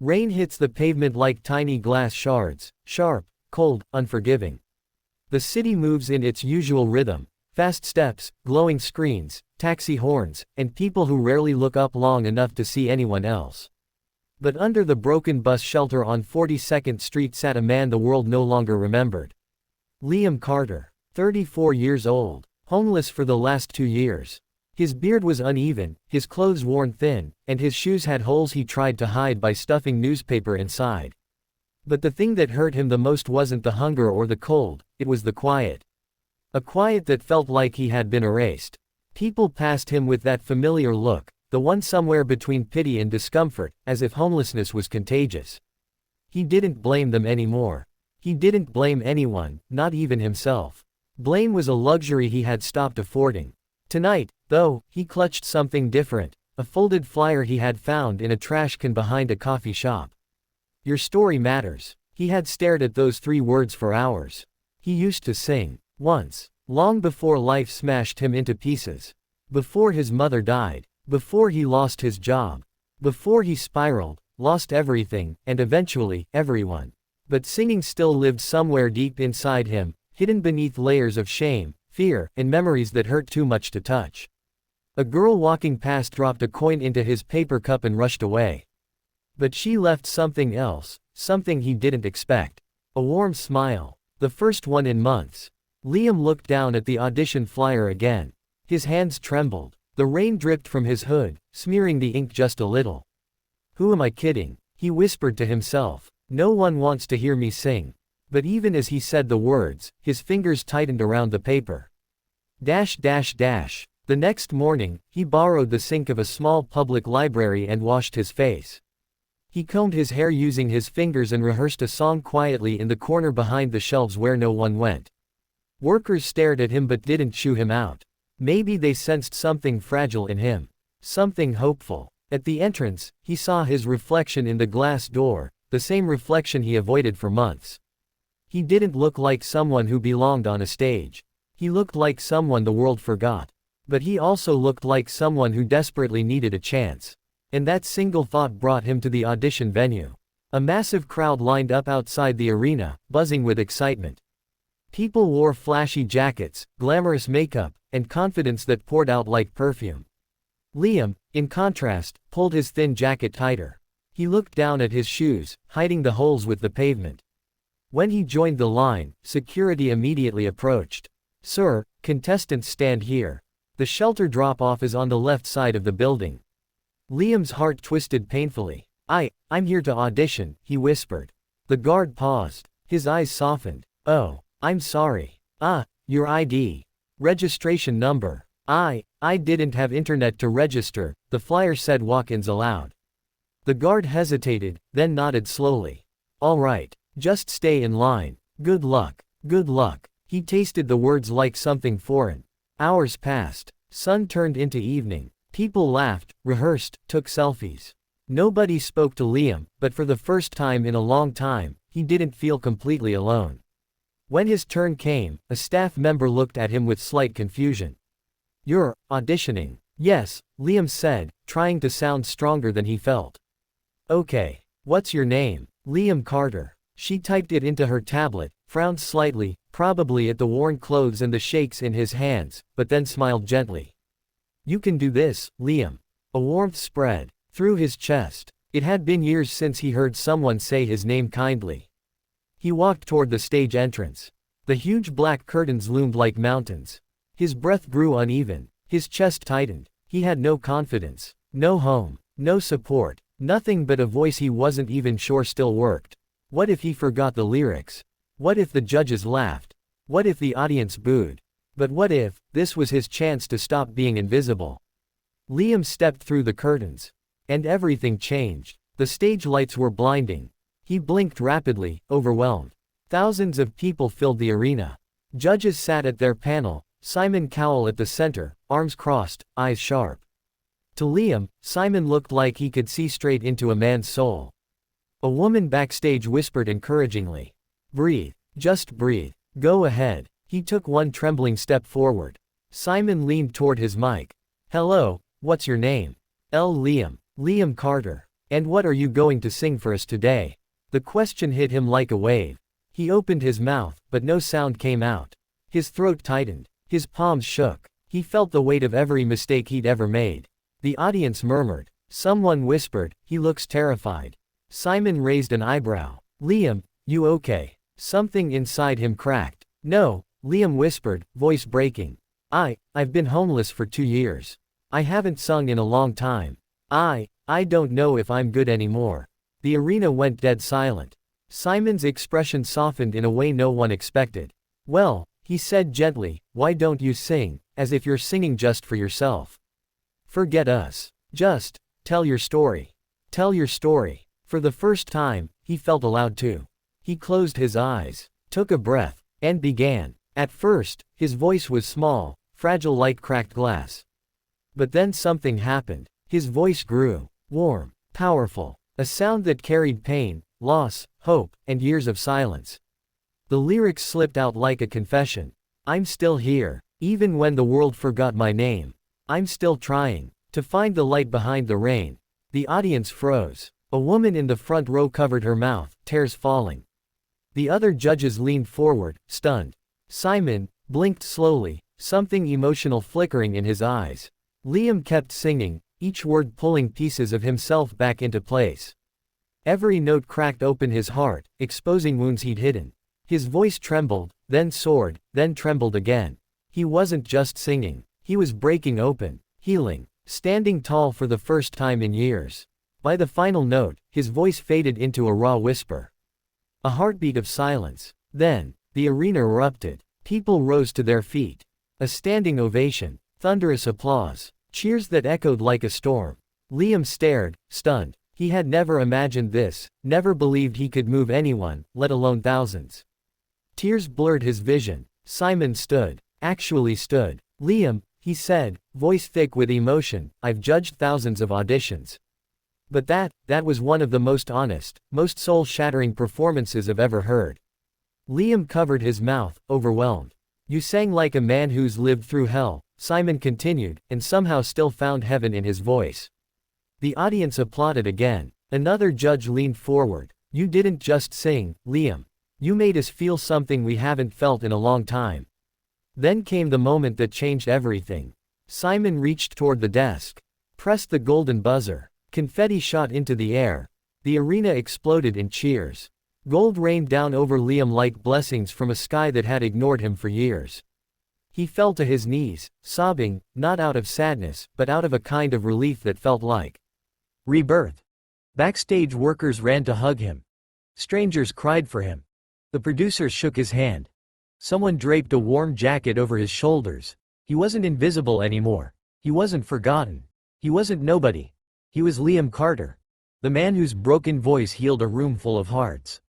Rain hits the pavement like tiny glass shards, sharp, cold, unforgiving. The city moves in its usual rhythm, fast steps, glowing screens, taxi horns, and people who rarely look up long enough to see anyone else. But under the broken bus shelter on 42nd Street sat a man the world no longer remembered. Liam Carter, 34 years old, homeless for the last 2 years. His beard was uneven, his clothes worn thin, and his shoes had holes he tried to hide by stuffing newspaper inside. But the thing that hurt him the most wasn't the hunger or the cold, it was the quiet. A quiet that felt like he had been erased. People passed him with that familiar look, the one somewhere between pity and discomfort, as if homelessness was contagious. He didn't blame them anymore. He didn't blame anyone, not even himself. Blame was a luxury he had stopped affording. Tonight, though, he clutched something different, a folded flyer he had found in a trash can behind a coffee shop. Your story matters. He had stared at those 3 words for hours. He used to sing. Once. Long before life smashed him into pieces. Before his mother died. Before he lost his job. Before he spiraled, lost everything, and eventually, everyone. But singing still lived somewhere deep inside him, hidden beneath layers of shame, fear, and memories that hurt too much to touch. A girl walking past dropped a coin into his paper cup and rushed away. But she left something else, something he didn't expect. A warm smile. The first one in months. Liam looked down at the audition flyer again. His hands trembled. The rain dripped from his hood, smearing the ink just a little. Who am I kidding? He whispered to himself. No one wants to hear me sing. But even as he said the words, his fingers tightened around the paper. Dash dash dash. The next morning, he borrowed the sink of a small public library and washed his face. He combed his hair using his fingers and rehearsed a song quietly in the corner behind the shelves where no one went. Workers stared at him but didn't shoo him out. Maybe they sensed something fragile in him. Something hopeful. At the entrance, he saw his reflection in the glass door, the same reflection he avoided for months. He didn't look like someone who belonged on a stage. He looked like someone the world forgot. But he also looked like someone who desperately needed a chance. And that single thought brought him to the audition venue. A massive crowd lined up outside the arena, buzzing with excitement. People wore flashy jackets, glamorous makeup, and confidence that poured out like perfume. Liam, in contrast, pulled his thin jacket tighter. He looked down at his shoes, hiding the holes with the pavement. When he joined the line, security immediately approached. Sir, contestants stand here. The shelter drop-off is on the left side of the building. Liam's heart twisted painfully. I'm here to audition, he whispered. The guard paused. His eyes softened. Oh, I'm sorry. Your ID. Registration number. I didn't have internet to register, the flyer said walk-ins allowed. The guard hesitated, then nodded slowly. All right, just stay in line. Good luck. Good luck. He tasted the words like something foreign. Hours passed. Sun turned into evening. People laughed, rehearsed, took selfies. Nobody spoke to Liam, but for the first time in a long time, he didn't feel completely alone. When his turn came, a staff member looked at him with slight confusion. You're auditioning. Yes, Liam said, trying to sound stronger than he felt. Okay. What's your name? Liam Carter. She typed it into her tablet, frowned slightly, probably at the worn clothes and the shakes in his hands, but then smiled gently. You can do this, Liam. A warmth spread through his chest. It had been years since he heard someone say his name kindly. He walked toward the stage entrance. The huge black curtains loomed like mountains. His breath grew uneven. His chest tightened. He had no confidence. No home. No support. Nothing but a voice he wasn't even sure still worked. What if he forgot the lyrics? What if the judges laughed? What if the audience booed? But what if this was his chance to stop being invisible? Liam stepped through the curtains. And everything changed. The stage lights were blinding. He blinked rapidly, overwhelmed. Thousands of people filled the arena. Judges sat at their panel, Simon Cowell at the center, arms crossed, eyes sharp. To Liam, Simon looked like he could see straight into a man's soul. A woman backstage whispered encouragingly. Breathe. Just breathe. Go ahead. He took one trembling step forward. Simon leaned toward his mic. Hello, what's your name? Liam. Liam Carter. "And what are you going to sing for us today?" The question hit him like a wave. He opened his mouth, but no sound came out. His throat tightened. His palms shook. He felt the weight of every mistake he'd ever made. The audience murmured. Someone whispered, "He looks terrified." Simon raised an eyebrow. "Liam, you okay?" Something inside him cracked. "No," Liam whispered, voice breaking. I've been homeless for 2 years. I haven't sung in a long time. I don't know if I'm good anymore." The arena went dead silent. Simon's expression softened in a way no one expected. "Well," he said gently, "why don't you sing, as if you're singing just for yourself? Forget us. Just tell your story. Tell your story." For the first time, he felt allowed to. He closed his eyes, took a breath, and began. At first, his voice was small, fragile like cracked glass. But then something happened. His voice grew warm, powerful, a sound that carried pain, loss, hope, and years of silence. The lyrics slipped out like a confession. "I'm still here, even when the world forgot my name. I'm still trying to find the light behind the rain." The audience froze. A woman in the front row covered her mouth, tears falling. The other judges leaned forward, stunned. Simon blinked slowly, something emotional flickering in his eyes. Liam kept singing, each word pulling pieces of himself back into place. Every note cracked open his heart, exposing wounds he'd hidden. His voice trembled, then soared, then trembled again. He wasn't just singing. He was breaking open, healing, standing tall for the first time in years. By the final note, his voice faded into a raw whisper. A heartbeat of silence. Then, the arena erupted. People rose to their feet. A standing ovation, thunderous applause, cheers that echoed like a storm. Liam stared, stunned. He had never imagined this, never believed he could move anyone, let alone thousands. Tears blurred his vision. Simon stood. Actually stood. "Liam," he said, voice thick with emotion, "I've judged thousands of auditions. But that was one of the most honest, most soul-shattering performances I've ever heard." Liam covered his mouth, overwhelmed. "You sang like a man who's lived through hell," Simon continued, and somehow still found heaven in his voice. The audience applauded again. Another judge leaned forward. "You didn't just sing, Liam. You made us feel something we haven't felt in a long time." Then came the moment that changed everything. Simon reached toward the desk, pressed the golden buzzer. Confetti shot into the air. The arena exploded in cheers. Gold rained down over Liam like blessings from a sky that had ignored him for years. He fell to his knees, sobbing, not out of sadness, but out of a kind of relief that felt like rebirth. Backstage workers ran to hug him. Strangers cried for him. The producers shook his hand. Someone draped a warm jacket over his shoulders. He wasn't invisible anymore. He wasn't forgotten. He wasn't nobody. He was Liam Carter, the man whose broken voice healed a room full of hearts.